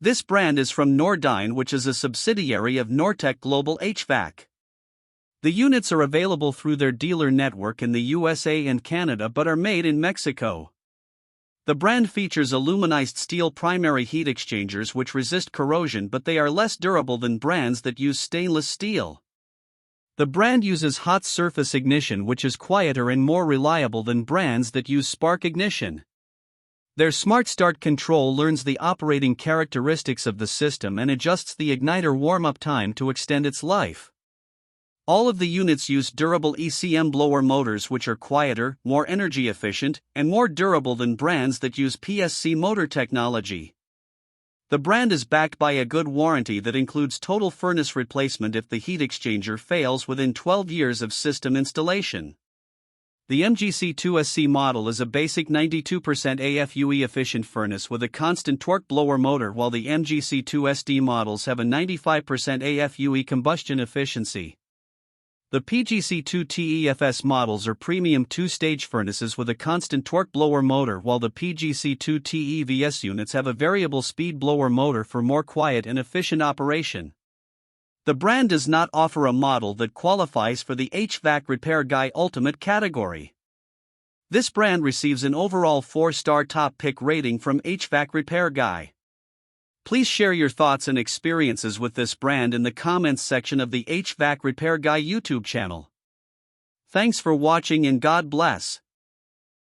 This brand is from Nordyne, which is a subsidiary of Nortec Global HVAC. The units are available through their dealer network in the USA and Canada but are made in Mexico. The brand features aluminized steel primary heat exchangers which resist corrosion, but they are less durable than brands that use stainless steel. The brand uses hot surface ignition, which is quieter and more reliable than brands that use spark ignition. Their Smart Start control learns the operating characteristics of the system and adjusts the igniter warm-up time to extend its life. All of the units use durable ECM blower motors which are quieter, more energy efficient, and more durable than brands that use PSC motor technology. The brand is backed by a good warranty that includes total furnace replacement if the heat exchanger fails within 12 years of system installation. The MGC2SC model is a basic 92% AFUE efficient furnace with a constant torque blower motor, while the MGC2SD models have a 95% AFUE combustion efficiency. The PGC2TE-FS models are premium two-stage furnaces with a constant torque blower motor, while the PGC2TE-VS units have a variable speed blower motor for more quiet and efficient operation. The brand does not offer a model that qualifies for the HvacRepairGuy Ultimate category. This brand receives an overall 4-star top pick rating from HvacRepairGuy. Please share your thoughts and experiences with this brand in the comments section of the HvacRepairGuy YouTube channel. Thanks for watching and God bless.